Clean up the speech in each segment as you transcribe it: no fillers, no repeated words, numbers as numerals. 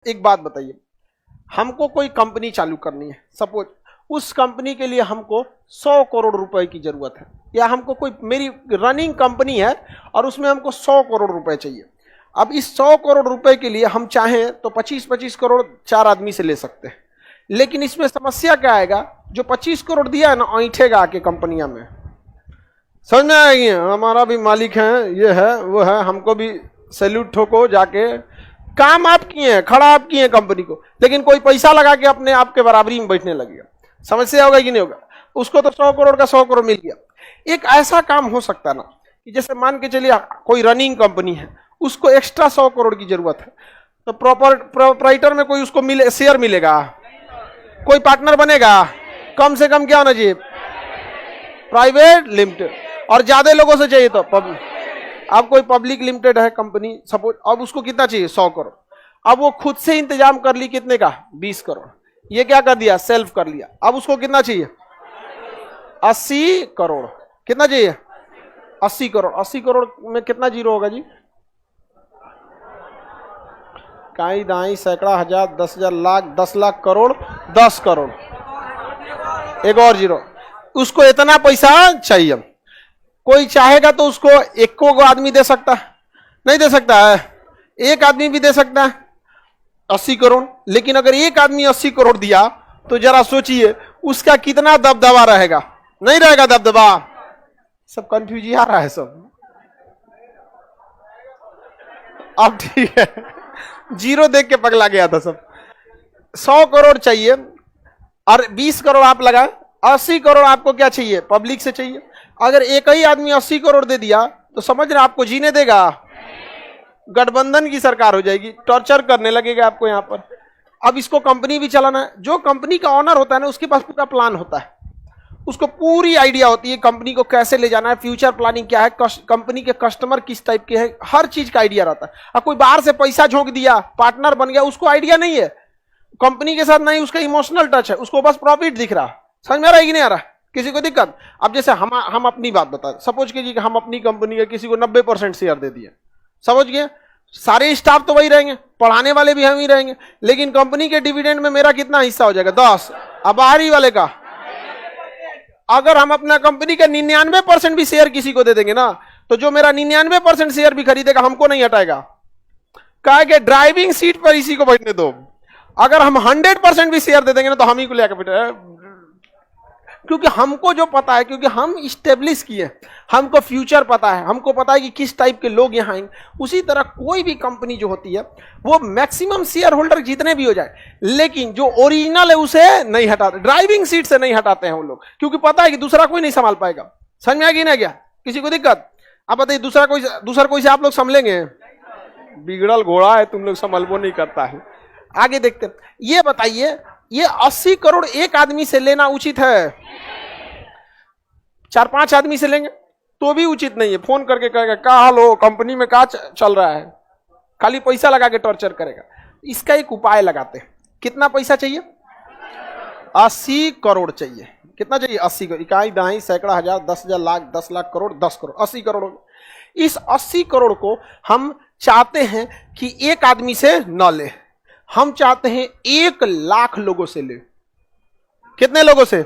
एक बात बताइए, हमको कोई कंपनी चालू करनी है, सपोज उस कंपनी के लिए हमको 100 करोड़ रुपए की जरूरत है, या हमको कोई मेरी रनिंग कंपनी है और उसमें हमको 100 करोड़ रुपए चाहिए। अब इस 100 करोड़ रुपए के लिए हम चाहें तो 25-25 करोड़ 4 आदमी से ले सकते हैं, लेकिन इसमें समस्या क्या आएगा, जो 25 करोड़ दिया है ना ऐंठेगा आके कंपनियां में। समझ में आएगी, हमारा भी मालिक है, ये है वो है, हमको भी सैल्यूट ठोको जाके, काम आप किए हैं, खड़ा आप किए हैं कंपनी को, लेकिन कोई पैसा लगा के अपने आप के बराबरी में बैठने लगेगा। समस्या होगा कि नहीं होगा? उसको तो 100 करोड़ का 100 करोड़ मिल गया। एक ऐसा काम हो सकता ना कि जैसे मान के चलिए कोई रनिंग कंपनी है, उसको एक्स्ट्रा 100 करोड़ की जरूरत है, तो प्रोपराइटर में कोई उसको शेयर मिलेगा, कोई पार्टनर बनेगा, कम से कम क्या होना चाहिए, प्राइवेट लिमिटेड, और ज्यादा लोगों से चाहिए तो पब्लिक। अब कोई पब्लिक लिमिटेड है कंपनी सपोज, अब उसको कितना चाहिए, 100 करोड़। अब वो खुद से इंतजाम कर ली कितने का, 20 करोड़। ये क्या कर दिया, सेल्फ कर लिया। अब उसको कितना चाहिए, 80 करोड़। कितना चाहिए, 80 करोड़। 80 करोड़ में कितना जीरो होगा जी, काई दाई सैकड़ा हजार 10,000 लाख 10 लाख करोड़ 10 करोड़, एक और जीरो। उसको इतना पैसा चाहिए। कोई चाहेगा तो उसको एक को आदमी दे सकता है, नहीं दे सकता है, एक आदमी भी दे सकता है 80 करोड़। लेकिन अगर एक आदमी 80 करोड़ दिया तो जरा सोचिए उसका कितना दबदबा रहेगा, नहीं रहेगा दबदबा। सब कंफ्यूज आ रहा है सब। अब ठीक है, जीरो देख के पगला गया था सब। 100 करोड़ चाहिए और 20 करोड़ आप लगाए, 80 करोड़ आपको क्या चाहिए, पब्लिक से चाहिए। अगर एक ही आदमी 80 करोड़ दे दिया तो समझ रहे आपको जीने देगा, गठबंधन की सरकार हो जाएगी, टॉर्चर करने लगेगा आपको यहाँ पर। अब इसको कंपनी भी चलाना है, जो कंपनी का ऑनर होता है ना उसके पास पूरा प्लान होता है, उसको पूरी आइडिया होती है कंपनी को कैसे ले जाना है, फ्यूचर प्लानिंग क्या है, कंपनी के कस्टमर किस टाइप के हैं, हर चीज का आइडिया रहता है। अब कोई बाहर से पैसा झोंक दिया, पार्टनर बन गया, उसको आइडिया नहीं है कंपनी के साथ, नहीं उसका इमोशनल टच है, उसको बस प्रॉफिट दिख रहा। समझ में आ रहा है कि नहीं आ रहा, किसी को दिक्कत? अब जैसे हम अपनी बात बता, सपोज कीजिए कि हम अपनी कंपनी के किसी को 90% शेयर दे दिए, समझ गए, सारे स्टाफ तो वही रहेंगे, पढ़ाने वाले भी हम ही रहेंगे, लेकिन कंपनी के डिविडेंड में मेरा कितना हिस्सा हो जाएगा, 10। अब बाहरी वाले का अगर हम अपना कंपनी का 99% भी शेयर किसी को दे देंगे ना, तो जो मेरा 99% शेयर भी खरीदेगा हमको नहीं हटाएगा, कहा कि ड्राइविंग सीट पर इसी को बैठने दो। अगर हम 100% भी शेयर दे देंगे ना तो हम ही को लेकर बैठे, क्योंकि हमको जो पता है, क्योंकि हम स्टेब्लिश किए, हमको फ्यूचर पता है, हमको पता है कि किस टाइप के लोग यहाँ आएंगे। उसी तरह कोई भी कंपनी जो होती है वो मैक्सिमम शेयर होल्डर जितने भी हो जाए, लेकिन जो ओरिजिनल है उसे नहीं हटाते, ड्राइविंग सीट से नहीं हटाते हैं वो लोग, क्योंकि पता है कि दूसरा कोई नहीं संभाल पाएगा। समझ में आएगी ना क्या, किसी को दिक्कत? अब बताइए दूसरा कोई से आप लोग संभलेंगे? बिगड़ल घोड़ा है, तुम लोग संभलबो नहीं करता है। आगे देखते हैं, ये बताइए ये 80 करोड़ एक आदमी से लेना उचित है? 4-5 आदमी से लेंगे तो भी उचित नहीं है। फोन करके कहेगा का हालो, कंपनी में क्या चल रहा है, खाली पैसा लगा के टॉर्चर करेगा। इसका एक उपाय लगाते हैं। कितना पैसा चाहिए, 80 करोड़ चाहिए। कितना चाहिए, 80 करोड़। इकाई दहाई सैकड़ा हजार 10,000 लाख 10 लाख करोड़ 10 करोड़ 80 करोड़। इस 80 करोड़ को हम चाहते हैं कि एक आदमी से न ले, हम चाहते हैं 1 लाख लोगों से ले। कितने लोगों से,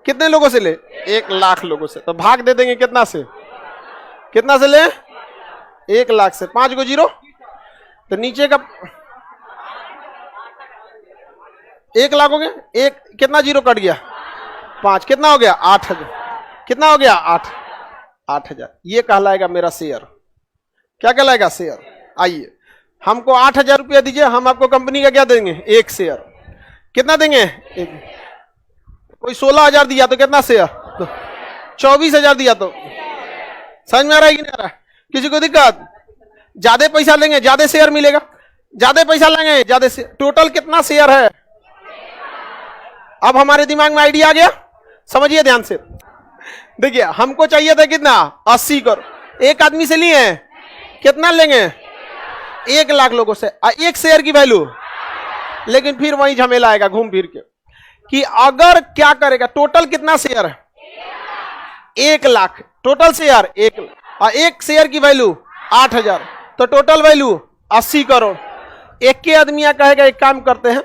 कितने लोगों से ले, 1 लाख लोगों से। तो भाग दे देंगे कितना से, कितना से ले, 1 लाख से। 5 को जीरो तो नीचे का 1 लाख हो गया, एक कितना जीरो कट गया, 5, कितना हो गया, 8,000। कितना हो गया, 8,000। ये कहलाएगा मेरा शेयर। क्या कहलाएगा, शेयर। आइए हमको 8,000 रुपया दीजिए, हम आपको कंपनी का क्या देंगे, 1 शेयर। कितना देंगे, 1। कोई 16,000 दिया तो कितना शेयर, 24,000 दिया तो। समझ में आ रहा है कि नहीं आ रहा है, किसी को दिक्कत? ज्यादा पैसा लेंगे ज्यादा शेयर मिलेगा, ज्यादा पैसा लेंगे ज्यादा शेयर। टोटल कितना शेयर है, अब हमारे दिमाग में आइडिया आ गया। समझिए ध्यान से, देखिए हमको चाहिए था कितना, 80 करोड़। एक आदमी से लिए, कितना लेंगे, 1 लाख लोगों से। 1 शेयर की वैल्यू, लेकिन फिर वही झमेला आएगा घूम फिर के कि अगर क्या करेगा, टोटल कितना शेयर है, 1 लाख टोटल शेयर, 1 शेयर की वैल्यू 8,000, तो टोटल वैल्यू 80 करोड़। एक के आदमी या कहेगा एक काम करते हैं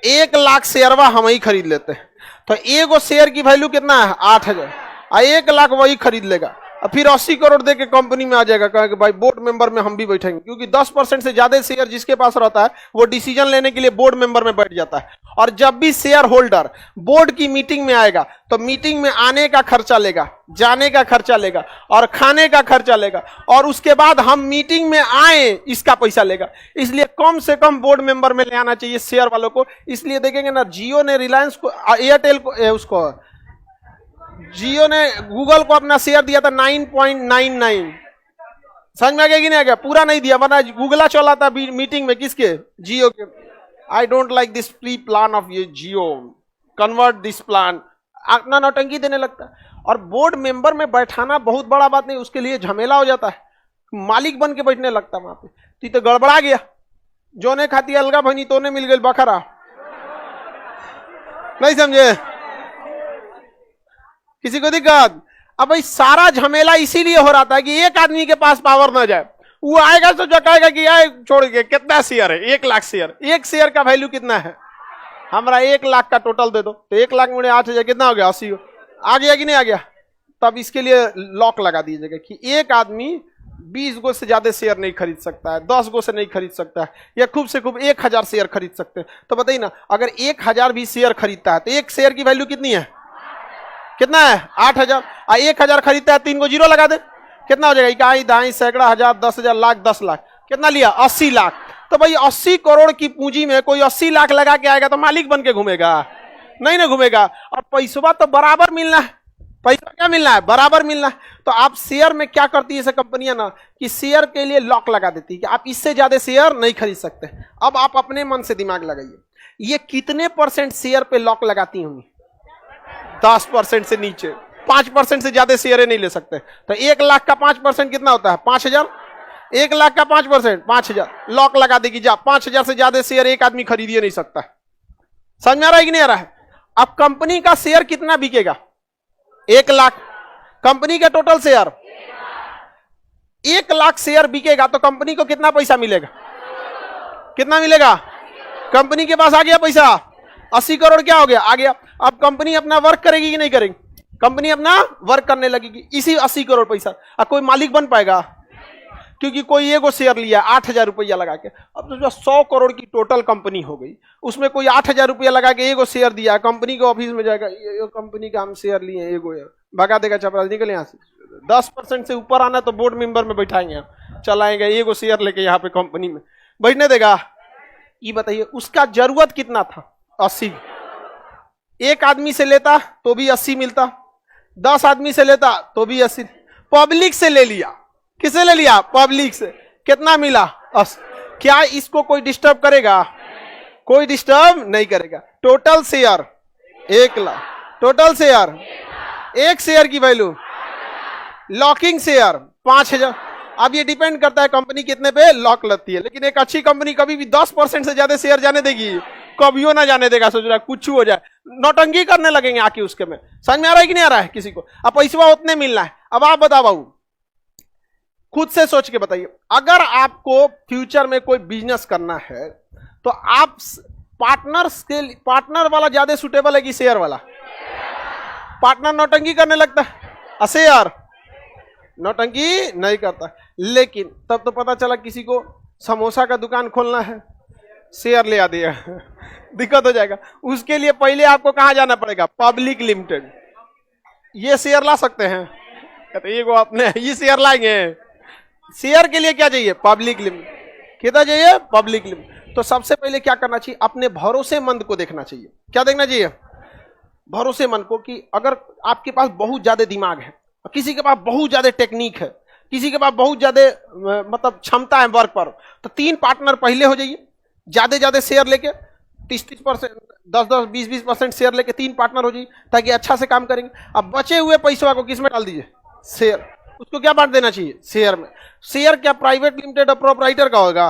1 लाख शेयरवा हम ही खरीद लेते हैं, तो एगो शेयर की वैल्यू कितना है 8,000, 1 लाख वही खरीद लेगा और फिर 80 करोड़ दे के कंपनी में आ जाएगा, कहेगा भाई बोर्ड मेंबर में हम भी बैठेंगे, क्योंकि 10% से ज्यादा शेयर जिसके पास रहता है वो डिसीजन लेने के लिए बोर्ड मेंबर में बैठ जाता है। और जब भी शेयर होल्डर बोर्ड की मीटिंग में आएगा तो मीटिंग में आने का खर्चा लेगा, जाने का खर्चा लेगा और खाने का खर्चा लेगा, और उसके बाद हम मीटिंग में आए इसका पैसा लेगा। इसलिए कम से कम बोर्ड मेंबर में ले आना चाहिए शेयर वालों को। इसलिए देखेंगे ना, जियो ने रिलायंस को, एयरटेल को, उसको जियो ने गूगल को अपना शेयर दिया था 9.99, समझ में आ गया कि नहीं आ गया? पूरा नहीं दिया, वरना गूगला चला था मीटिंग में किसके, जियो के। I don't like this free plan of ये जियो, कन्वर्ट दिस प्लान, अपना नौटंकी देने लगता है। और बोर्ड मेंबर में बैठाना बहुत बड़ा बात नहीं, उसके लिए झमेला हो जाता है, मालिक बन के बैठने लगता है वहां पे, तो गड़बड़ा गया, जो ने खाती अलगा भनी तो ने मिल गई बखरा, नहीं समझे? किसी को दिक्कत? अब भाई सारा झमेला इसीलिए हो रहा था कि एक आदमी के पास पावर ना जाए, वो आएगा तो जो कहेगा कि आए छोड़ के कितना शेयर है, 1 लाख शेयर, एक शेयर का वैल्यू कितना है, हमारा 1 लाख का टोटल दे दो, तो 1 लाख में 8,000 कितना हो गया, 80 आ गया कि नहीं आ गया? तब इसके लिए लॉक लगा दीजिएगा कि एक आदमी 20 गो से ज्यादा शेयर नहीं खरीद सकता है, 10 गो से नहीं खरीद सकता है, या खूब से खूब 1,000 शेयर खरीद सकते हैं। तो बताइए ना, अगर 1,000 भी शेयर खरीदता है तो एक शेयर की वैल्यू कितनी है, कितना है 8,000, 1,000 खरीदता है 3 को जीरो लगा दे, कितना हो जाएगा, इकाई दाई सैकड़ा हजार 10,000 लाख 10 लाख, कितना लिया 80 लाख। तो भाई 80 करोड़ की पूंजी में कोई 80 लाख लगा के आएगा तो मालिक बन के घूमेगा? नहीं ना घूमेगा। और पैसा तो बराबर मिलना है, पैसा क्या मिलना है, बराबर मिलना है। तो आप शेयर में क्या करती है कंपनियां ना, कि शेयर के लिए लॉक लगा देती है कि आप इससे ज्यादा शेयर नहीं खरीद सकते। अब आप अपने मन से दिमाग लगाइए, ये कितने % शेयर पे लॉक लगाती होंगी? 10% से नीचे, 5% से ज्यादा शेयर नहीं ले सकते। तो 1 लाख का 5% कितना होता है, 5,000। 1 लाख का 5% 5,000, लॉक लगा देगी, जा 5,000 से ज्यादा शेयर एक आदमी खरीद ही नहीं सकता। समझ में आ रहा है कि नहीं आ रहा है? अब कंपनी का शेयर कितना बिकेगा, 1 लाख, कंपनी का टोटल शेयर 1 लाख शेयर बिकेगा तो कंपनी को कितना पैसा मिलेगा, कितना मिलेगा? कंपनी के पास आ गया पैसा, 80 करोड़ क्या हो गया, आ गया। अब कंपनी अपना वर्क करेगी कि नहीं करेगी? कंपनी अपना वर्क करने लगेगी, इसी 80 करोड़ पैसा। अब कोई मालिक बन पाएगा? क्योंकि कोई एगो शेयर लिया 8,000 रुपया लगा के, अब तो जो 100 करोड़ की टोटल कंपनी हो गई, उसमें कोई 8,000 रुपया लगा के एगो शेयर दिया, कंपनी के ऑफिस में जाएगा, ये कंपनी का हम शेयर लिए एगो, भगा देगा चपरास, निकल यहाँ से। 10% से ऊपर आना तो बोर्ड मेंबर में बैठाएंगे हम, चलाएंगे एगो शेयर लेके यहाँ पे कंपनी में बैठने देगा? ये बताइए उसका जरूरत कितना था, 80। एक आदमी से लेता तो भी 80 मिलता, 10 आदमी से लेता तो भी 80, पब्लिक से ले लिया, किसे ले लिया, पब्लिक से, कितना मिला, 80। क्या इसको कोई डिस्टर्ब करेगा? कोई डिस्टर्ब नहीं करेगा। Total share 1 lakh, total share, एक शेयर की वैल्यू, लॉकिंग शेयर 5,000। अब ये डिपेंड करता है कंपनी कितने पे लॉक लगती है, लेकिन एक अच्छी कंपनी कभी भी 10% से ज्यादा शेयर जाने देगी, कभियो ना जाने देगा। सोच रहा है कुछ हो जाए, नौटंकी करने लगेंगे आके उसके में। समझ में आ रहा है कि नहीं आ रहा है किसी को? अब पैसा उतने मिलना है। अब आप बताओ बाबू, खुद से सोच के बताइए, अगर आपको फ्यूचर में कोई बिजनेस करना है तो आप पार्टनर वाला ज्यादा सुटेबल है कि शेयर वाला? पार्टनर नौटंकी करने लगता है, शेयर नौटंकी नहीं करता। लेकिन तब तो पता चला किसी को समोसा का दुकान खोलना है, शेयर ले आ दिया, दिक्कत हो जाएगा। उसके लिए पहले आपको कहां जाना पड़ेगा, पब्लिक लिमिटेड। ये शेयर ला सकते हैं? कहते ये को अपने ये शेयर लाएंगे। शेयर के लिए क्या चाहिए, पब्लिक लिमिटेड। कितना चाहिए, पब्लिक लिमिटेड। तो सबसे पहले क्या करना चाहिए, अपने भरोसेमंद को देखना चाहिए। क्या देखना चाहिए, भरोसेमंद को, कि अगर आपके पास बहुत ज्यादा दिमाग है, किसी के पास बहुत ज्यादा टेक्निक है, किसी के पास बहुत ज्यादा मतलब क्षमता है वर्क पर, तो 3 पार्टनर पहले हो जाइए, ज्यादा शेयर लेके 30-30%, 10-10, 20-20% शेयर लेके 3 पार्टनर हो जाइए, ताकि अच्छा से काम करेंगे। अब बचे हुए पैसों को किस में डाल दीजिए, शेयर। उसको क्या बांट देना चाहिए, शेयर में। शेयर क्या प्राइवेट लिमिटेड और प्रोप्राइटर का होगा,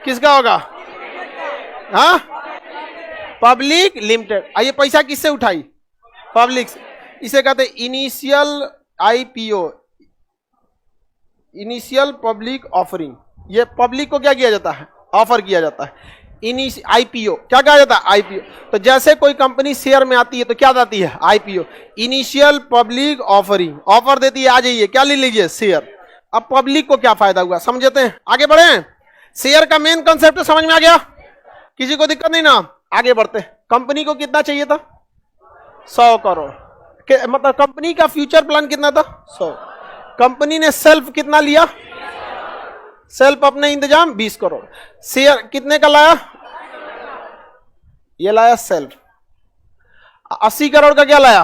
किसका होगा, हाँ पब्लिक लिमिटेड। ये पैसा किससे उठाई, पब्लिक से। इसे कहते हैं initial IPO, initial public offering. ये पब्लिक को क्या किया जाता है, ऑफर किया जाता है। आईपीओ क्या कहा जाता है? आईपीओ। तो जैसे कोई कंपनी शेयर में आती है तो क्या आती है? IPO, initial public offering. Offer देती है, आ जाइए, क्या ले लीजिए? शेयर। अब पब्लिक को क्या फायदा हुआ समझते हैं, आगे बढ़े। शेयर का मेन कंसेप्ट समझ में आ गया, किसी को दिक्कत नहीं ना? आगे बढ़ते। कंपनी को कितना चाहिए था? 100 करोड़। मतलब कंपनी का फ्यूचर प्लान कितना था? 100। कंपनी ने सेल्फ कितना लिया? सेल्फ अपने इंतजाम 20 करोड़। शेयर कितने का लाया? ये लाया सेल्फ। 80 करोड़ का क्या लाया?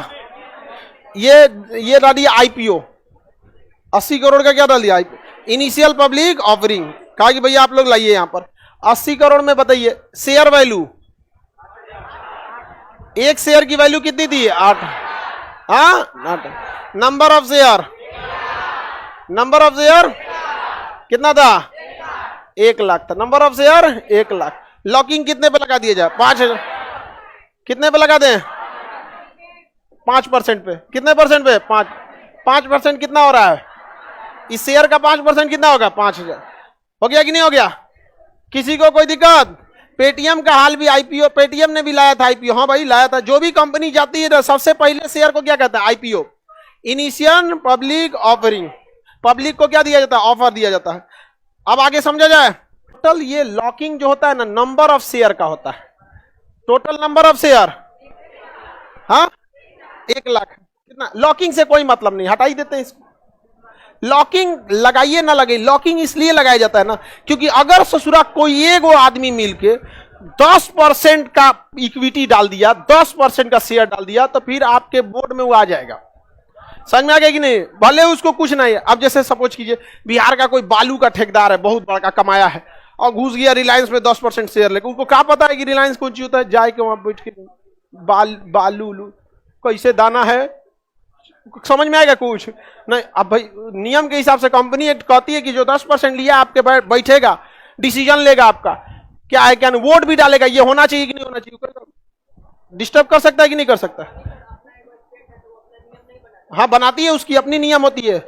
ये डाल दिया आईपीओ। 80 करोड़ का क्या डाल दिया? IPO, initial public offering. कहा कि भैया आप लोग लाइए यहां पर 80 करोड़ में बताइए शेयर वैल्यू, एक शेयर की वैल्यू कितनी थी? 8। हाँ, number of share, number of share कितना था? 1 लाख था number of share, 1 lakh. Locking कितने पे लगा दिया जाए? 5,000। कितने पे लगा दें? 5% पे। कितने परसेंट पे? 5% कितना हो रहा है? इस शेयर का 5% कितना होगा? 5,000। हो गया कि नहीं हो गया? किसी को कोई दिक्कत? पेटीएम का हाल भी आईपीओ, पेटीएम ने भी लाया था आईपीओ। हाँ भाई लाया था। जो भी कंपनी जाती है सबसे पहले शेयर को क्या कहता है? IPO, initial public offering. Public को क्या दिया जाता है? ऑफर दिया जाता है। अब आगे समझा जाए। टोटल ये लॉकिंग जो होता है ना, नंबर ऑफ शेयर का होता है। टोटल नंबर ऑफ शेयर, हाँ 1 लाख। कितना? लॉकिंग से कोई मतलब नहीं, हटा ही देते हैं इसको। लॉकिंग लगाइए ना लगे, लॉकिंग इसलिए लगाया जाता है ना, क्योंकि अगर ससुरा कोई एक वो आदमी मिलके 10% का इक्विटी डाल दिया, 10% का शेयर डाल दिया, तो फिर आपके बोर्ड में वो आ जाएगा। समझ में आ गया कि नहीं? भले उसको कुछ नहीं है। अब जैसे सपोज कीजिए बिहार का कोई बालू का ठेकेदार है, बहुत बड़ा कमाया है, और घुस गया रिलायंस में 10% शेयर लेकर। उसको क्या पता है कि रिलायंस कौन सी होता है? जाए के वहां बैठ के बालू कैसे दाना है, समझ में आएगा कुछ नहीं। अब भाई नियम के हिसाब से कंपनी एक्ट कहती है कि जो 10% लिया आपके बैठेगा, डिसीजन लेगा आपका, क्या है क्या नहीं, वोट भी डालेगा, ये होना चाहिए कि नहीं होना चाहिए। डिस्टर्ब कर सकता है कि नहीं कर सकता? हाँ बनाती है, उसकी अपनी नियम होती है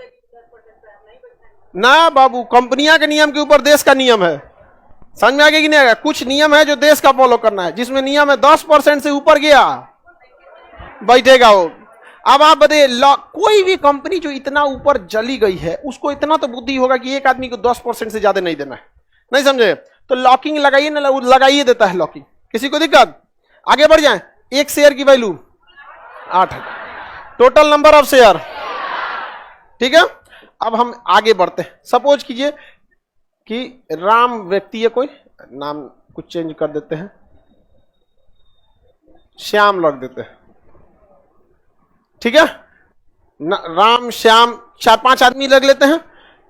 ना बाबू। कंपनियां के नियम के ऊपर देश का नियम है। समझ में आ गया कि नहीं आएगा? कुछ नियम है जो देश का फॉलो करना है, जिसमें नियम है 10% से ऊपर गया बैठेगा वो। अब आप बताइए, कोई भी कंपनी जो इतना ऊपर चली गई है, उसको इतना तो बुद्धि होगा कि एक आदमी को 10% से ज्यादा नहीं देना है। नहीं समझे? तो लॉकिंग लगाइए ना, लगाइए देता है लॉकिंग। किसी को दिक्कत? आगे बढ़ जाए। एक शेयर की value 8,000। Total number of share, ठीक है। अब हम आगे बढ़ते हैं। सपोज कीजिए कि राम व्यक्ति है, कोई नाम कुछ चेंज कर देते हैं, श्याम लग देते हैं, ठीक है। राम श्याम 4-5 आदमी लग लेते हैं,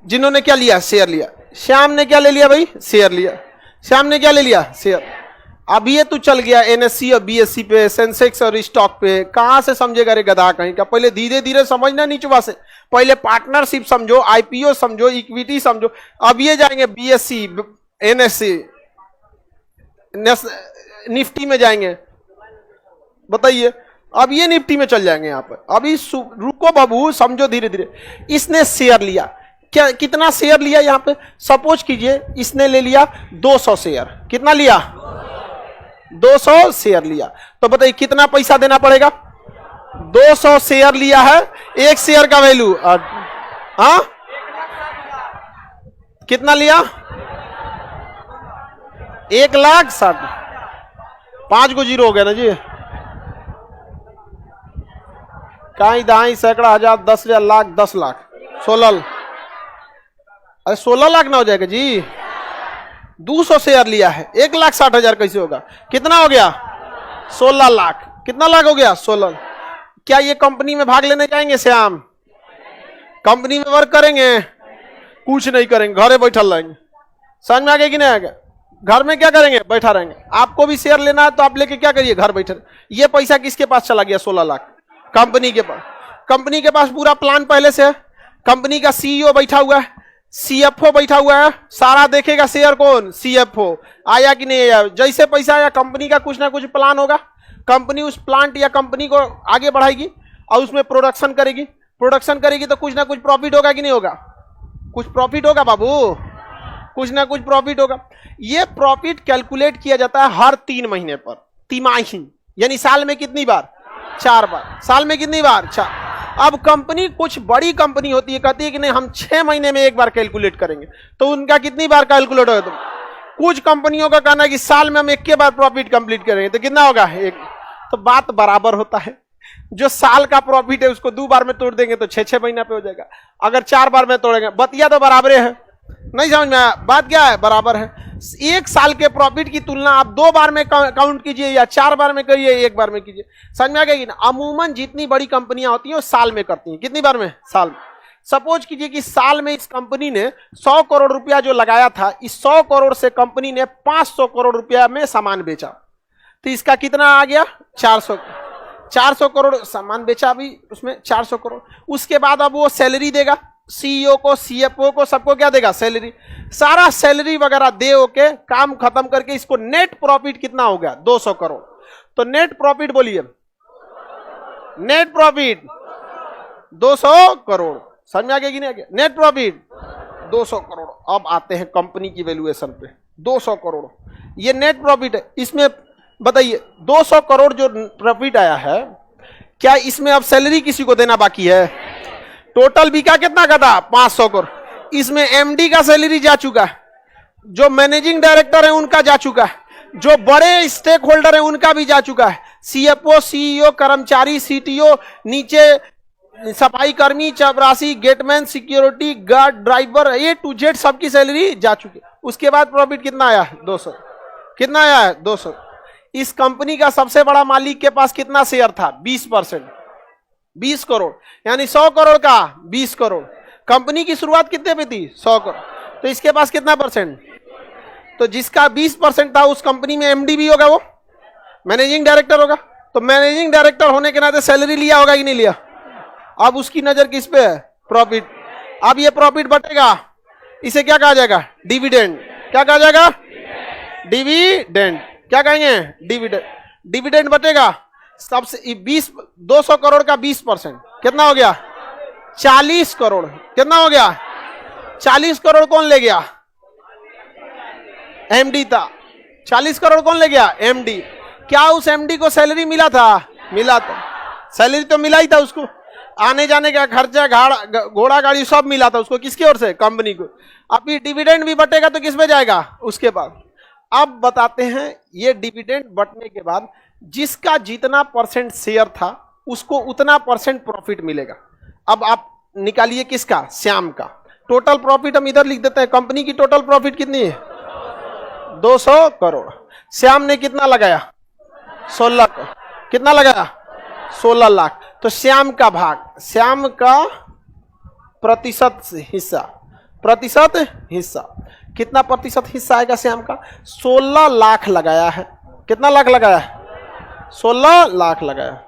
जिन्होंने क्या लिया? शेयर लिया। श्याम ने क्या ले लिया भाई? शेयर लिया। श्याम ने क्या ले लिया? शेयर। अब ये तू चल गया एनएससी और बीएससी पे, सेंसेक्स और स्टॉक पे, कहां से समझेगा रे गधा कहीं का? पहले धीरे धीरे समझना नीचवा से। पहले पार्टनरशिप समझो, आईपीओ समझो, इक्विटी समझो। अब ये जाएंगे बीएससी, एनएससी, निफ्टी में जाएंगे। बताइए, अब ये निफ्टी में चल जाएंगे यहाँ पर। अभी रुको बाबू, समझो धीरे धीरे। इसने शेयर लिया, क्या कितना शेयर लिया यहाँ पे? सपोज कीजिए इसने ले लिया 200 शेयर। कितना लिया? 200 शेयर लिया। तो बताइए कितना पैसा देना पड़ेगा? 200 शेयर लिया है, एक शेयर का वैल्यू हाँ कितना लिया? 1,60,000। 5 को 0 हो गया ना जी। कहीं दहाई सैकड़ा हजार 10,000 लाख 10 लाख 16। अरे 16 लाख ना हो जाएगा जी? 200 शेयर लिया है, 1,60,000 कैसे होगा? कितना हो गया? 16 लाख। कितना लाख हो गया? 16। क्या ये कंपनी में भाग लेने जाएंगे श्याम? कंपनी में वर्क करेंगे? कुछ नहीं करेंगे, घरे बैठल रहेंगे। समझ में आ गया कि नहीं आ गया? घर में क्या करेंगे? बैठा रहेंगे। आपको भी शेयर लेना है तो आप लेके क्या करिए? घर बैठे। ये पैसा किसके पास चला गया? 16 लाख कंपनी के पास। कंपनी के पास पूरा प्लान पहले से है। कंपनी का सीईओ बैठा हुआ है, सीएफओ बैठा हुआ है, सारा देखेगा शेयर कौन? सीएफओ। आया कि नहीं आया? जैसे पैसा आया, कंपनी का कुछ ना कुछ प्लान होगा। कंपनी उस प्लांट या कंपनी को आगे बढ़ाएगी और उसमें प्रोडक्शन करेगी। प्रोडक्शन करेगी तो कुछ ना कुछ प्रॉफिट होगा कि नहीं होगा? कुछ प्रॉफिट होगा बाबू, कुछ ना कुछ प्रॉफिट होगा। ये प्रॉफिट कैलकुलेट किया जाता है हर 3 महीने पर, तिमाही, यानी साल में कितनी बार? 4 बार। साल में कितनी बार? 4। अब कंपनी कुछ बड़ी कंपनी होती है, कहती है कि नहीं हम 6 महीने में एक बार कैलकुलेट करेंगे, तो उनका कितनी बार कैलकुलेट होगा? तो कुछ कंपनियों का कहना है कि साल में हम 1 बार प्रॉफिट कंप्लीट करेंगे, तो कितना होगा? 1। तो बात बराबर होता है। जो साल का प्रॉफिट है उसको 2 बार में तोड़ देंगे तो 6-6 महीना पे हो जाएगा। अगर 4 बार में तोड़ेंगे, बतिया तो बराबर है। नहीं समझ में आया? बात क्या है? बराबर है। 1 साल के प्रॉफिट की तुलना आप 2 बार में काउंट कीजिए या 4 बार में करिए, 1 बार में कीजिए। समझ में आ गई ना? अमूमन जितनी बड़ी कंपनियां होती हैं वो साल में करती हैं। कितनी बार में? साल में। सपोज कीजिए कि साल में इस कंपनी ने 100 करोड़ रुपया जो लगाया था, इस 100 करोड़ से कंपनी ने 500 करोड़ रुपया में सामान बेचा, तो इसका कितना आ गया? 400 करोड़ सामान बेचा, भी उसमें 400 करोड़। उसके बाद अब वो सैलरी देगा, सीईओ को, सीएफओ को, सबको क्या देगा? सैलरी। सारा सैलरी वगैरह दे के काम खत्म करके इसको नेट प्रॉफिट कितना हो गया? 200 करोड़। तो नेट प्रॉफिट बोलिए, नेट प्रॉफिट 200 करोड़। समझ में आ गया कि नहीं आ गया? Net profit 200 crore. अब आते हैं कंपनी की वैल्यूएशन पे। 200 करोड़ ये नेट प्रॉफिट है। इसमें बताइए 200 करोड़ जो प्रॉफिट आया है, क्या इसमें अब सैलरी किसी को देना बाकी है? टोटल बिका कितना का था? 500 करोड़। इसमें एमडी का सैलरी जा चुका है, जो मैनेजिंग डायरेक्टर है उनका जा चुका है, जो बड़े स्टेक होल्डर है उनका भी जा चुका है, सीएफओ, सीईओ, कर्मचारी, सीटीओ, नीचे सफाई कर्मी, चपरासी, gateman, security guard, driver, A to Z सबकी सैलरी जा चुकी है। उसके बाद प्रॉफिट कितना आया? 200। कितना आया है? 200। इस कंपनी का सबसे बड़ा मालिक के पास कितना शेयर था? 20%, 20 करोड़, यानी 100 करोड़ का 20 करोड़। कंपनी की शुरुआत कितने पे थी? 100 करोड़। तो इसके पास कितना परसेंट? तो जिसका 20% था उस कंपनी में एमडी भी होगा, वो मैनेजिंग डायरेक्टर होगा। तो मैनेजिंग डायरेक्टर होने के नाते सैलरी लिया होगा कि नहीं लिया? अब उसकी नजर किस पे है? प्रॉफिट। अब ये प्रॉफिट बटेगा, इसे क्या कहा जाएगा? डिविडेंड। क्या कहा जाएगा? डिविडेंड। क्या कहेंगे? डिविडेंड। डिविडेंड बटेगा सबसे 200 करोड़ का 20% कितना हो गया? 40 करोड़। कितना हो गया? 40 करोड़ कौन ले गया? एमडी था। 40 करोड़ कौन ले गया? एमडी। क्या उस एमडी को सैलरी मिला था? मिला था। सैलरी तो मिला ही था उसको, आने जाने का खर्चा, घोड़ा गाड़ी सब मिला था उसको। किसकी ओर से? कंपनी को। अब ये डिविडेंड भी बटेगा तो किस पे जाएगा? उसके बाद। अब बताते हैं ये डिविडेंड बटने के बाद जिसका जितना परसेंट शेयर था उसको उतना परसेंट प्रॉफिट मिलेगा। अब आप निकालिए किसका? श्याम का। टोटल प्रॉफिट हम इधर लिख देते हैं। कंपनी की टोटल प्रॉफिट कितनी है? 200 करोड़। श्याम ने कितना लगाया? 16 करोड़। कितना लगाया? 16 लाख। तो श्याम का भाग, श्याम का प्रतिशत हिस्सा, प्रतिशत हिस्सा कितना प्रतिशत हिस्सा आएगा श्याम का? 16 लाख लगाया है। कितना लाख लगाया है? 16 लाख लगाया।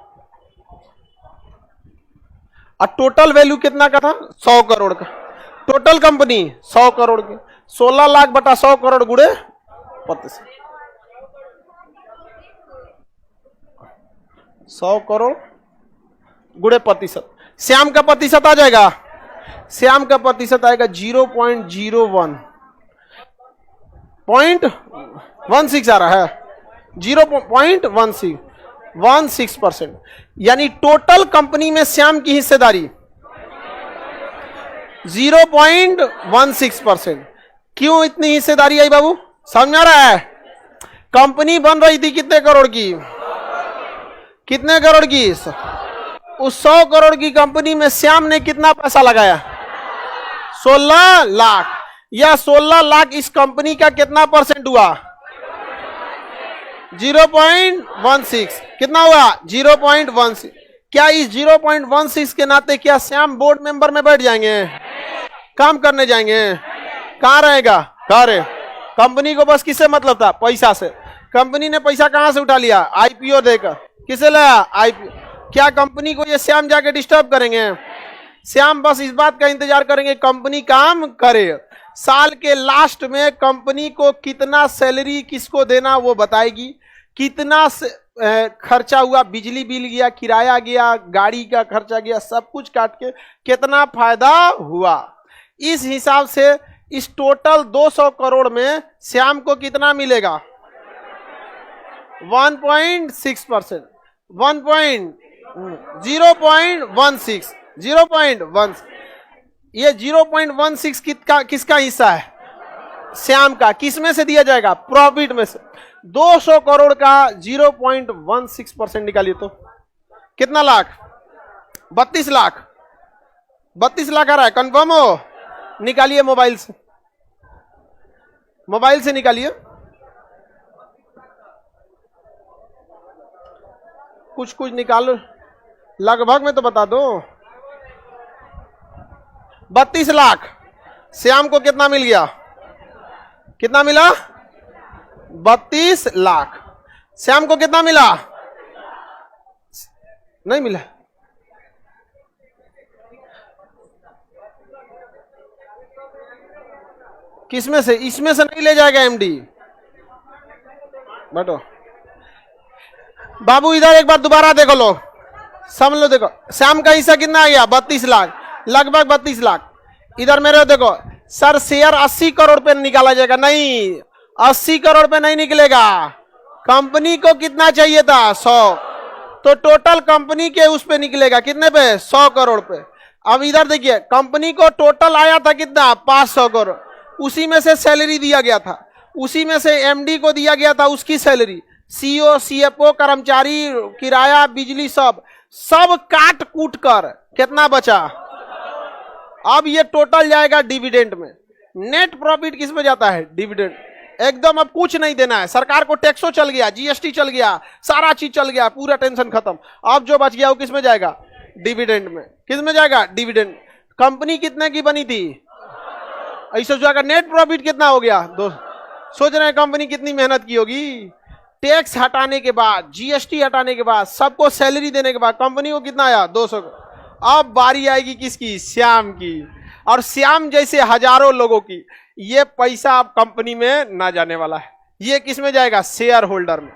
और टोटल वैल्यू कितना का था? 100 करोड़ का। टोटल कंपनी 100 करोड़ की। 16 लाख बटा 100 करोड़ गुड़े प्रतिशत, 100 करोड़ गुड़े प्रतिशत। श्याम का प्रतिशत आ जाएगा, श्याम का प्रतिशत आएगा 0.16 आ रहा है, 0.16% यानी टोटल कंपनी में श्याम की हिस्सेदारी 0.16%। क्यों इतनी हिस्सेदारी आई बाबू? समझ में आ रहा है? कंपनी बन रही थी कितने करोड़ की? कितने करोड़ की? उस 100 करोड़ की कंपनी में श्याम ने कितना पैसा लगाया? 16 लाख। या 16 लाख इस कंपनी का कितना परसेंट हुआ? 0.16। कितना हुआ? 0.16। क्या इस 0.16 के नाते क्या श्याम बोर्ड मेंबर में बैठ जाएंगे? काम करने जाएंगे? कहां रहेगा? घर। कंपनी को बस किससे मतलब था? पैसा से। कंपनी ने पैसा कहां से उठा लिया? आईपीओ देकर। किसे लाया? आईपीओ। क्या कंपनी को ये श्याम जाके डिस्टर्ब करेंगे? श्याम बस इस बात का इंतजार करेंगे कंपनी काम करे। साल के लास्ट में कंपनी को कितना सैलरी किसको देना वो बताएगी, कितना खर्चा हुआ, बिजली बिल गया, किराया गया, गाड़ी का खर्चा गया, सब कुछ काट के कितना फायदा हुआ। इस हिसाब से इस टोटल 200 करोड़ में श्याम को कितना मिलेगा? 1.6%, 0.16, 0.1, ये 0.16 किसका हिस्सा है? श्याम का। किस में से दिया जाएगा? प्रॉफिट में से। 200 करोड़ का 0.16% निकालिए तो कितना लाख? 32 लाख। 32 लाख आ रहा है, कंफर्म हो? निकालिए मोबाइल से, मोबाइल से निकालिए। कुछ कुछ निकालो, लगभग में तो बता दो। 32 लाख। श्याम को कितना मिल गया? कितना मिला? 32 लाख। श्याम को कितना मिला? नहीं मिला। किसमें से? इसमें से नहीं ले जाएगा एमडी। बैठो बाबू, इधर एक बार दोबारा देखो लो, समझ लो। देखो श्याम का हिस्सा कितना आ गया? 32 लाख, लगभग 32 लाख। इधर मेरे देखो सर, शेयर 80 करोड़ पे निकाला जाएगा। नहीं, 80 करोड़ पे नहीं निकलेगा। कंपनी को कितना चाहिए था? 100। तो टोटल कंपनी के उस पे निकलेगा कितने पे? 100 करोड़ पे। अब इधर देखिए, कंपनी को टोटल आया था कितना? 500 करोड़। उसी में से सैलरी दिया गया था, उसी में से एमडी को दिया गया था उसकी सैलरी, सीओ, सीएफओ, कर्मचारी, किराया, बिजली, सब काट कूट कर कितना बचा? अब ये टोटल जाएगा डिविडेंड में। नेट प्रॉफिट किस में जाता है? डिविडेंड। एकदम अब कुछ नहीं देना है सरकार को। टैक्सो चल गया, जीएसटी चल गया, सारा चीज चल गया, पूरा टेंशन खत्म। अब जो बच गया वो किस में जाएगा? डिविडेंड में। किस में जाएगा? डिविडेंड। कंपनी कितने की बनी थी? ऐसा जाएगा। नेट प्रॉफिट कितना हो गया? 2। सोच रहे हैं कंपनी कितनी मेहनत की होगी? टैक्स हटाने के बाद, जीएसटी हटाने के बाद, सबको सैलरी देने के बाद कंपनी को कितना आया? 200। अब बारी आएगी किसकी? श्याम की। और श्याम जैसे हजारों लोगों की ये पैसा अब कंपनी में ना जाने वाला है। ये किस में जाएगा? शेयर होल्डर में।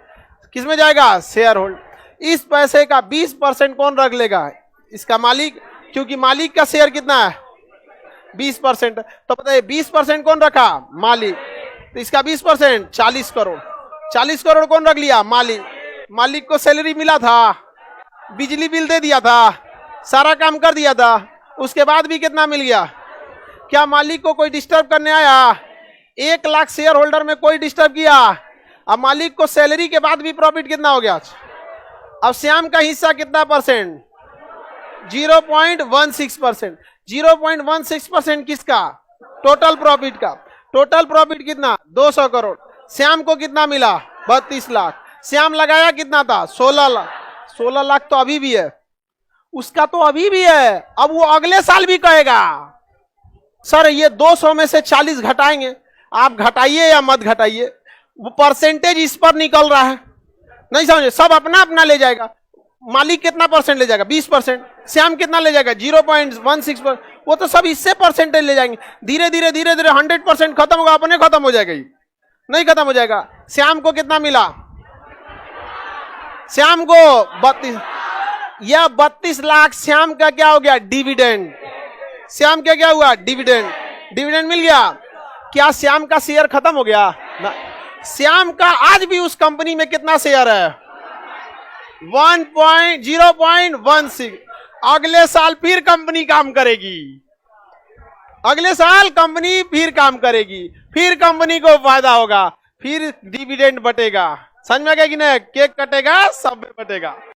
किस में जाएगा? Share holder. इस पैसे का 20% कौन रख लेगा? इसका मालिक, क्योंकि मालिक का शेयर कितना है? 20%। तो बताइए 20% कौन रखा? मालिक। तो इसका 20% 40 करोड़। 40 करोड़ कौन रख लिया? मालिक। मालिक को सैलरी मिला था, बिजली बिल दे दिया था, सारा काम कर दिया था, उसके बाद भी कितना मिल गया? क्या मालिक को कोई डिस्टर्ब करने आया? 1 लाख शेयर होल्डर में कोई डिस्टर्ब किया? अब मालिक को सैलरी के बाद भी प्रॉफिट कितना हो गया? अब श्याम का हिस्सा कितना परसेंट? 0.16%। 0.16% किसका? टोटल प्रॉफिट का। टोटल प्रॉफिट कितना? 200 करोड़। श्याम को कितना मिला? 32 लाख। श्याम लगाया कितना था? 16 लाख। 16 लाख तो अभी भी है, उसका तो अभी भी है। अब वो अगले साल भी कहेगा सर ये 200 में से 40 घटाएंगे। आप घटाइए या मत घटाइए, वो परसेंटेज इस पर निकल रहा है। नहीं समझे? सब अपना अपना ले जाएगा। मालिक कितना परसेंट ले जाएगा? 20%। श्याम कितना ले जाएगा? 0.16%। वो तो सब इससे परसेंटेज ले जाएंगे। धीरे धीरे धीरे धीरे 100% खत्म होगा, अपने खत्म हो जाएगा। ये नहीं खत्म हो जाएगा। श्याम को कितना मिला? श्याम को 32। यह 32 लाख श्याम का क्या हो गया? डिविडेंड। श्याम का क्या हुआ? डिविडेंड। डिविडेंड मिल गया। क्या श्याम का शेयर खत्म हो गया? ना। श्याम का आज भी उस कंपनी में कितना शेयर है? 0.16। अगले साल फिर कंपनी काम करेगी, अगले साल कंपनी फिर काम करेगी, फिर कंपनी को फायदा होगा, फिर डिविडेंड बटेगा। समझ में आ गया कि नहीं? केक कटेगा, सब में बटेगा।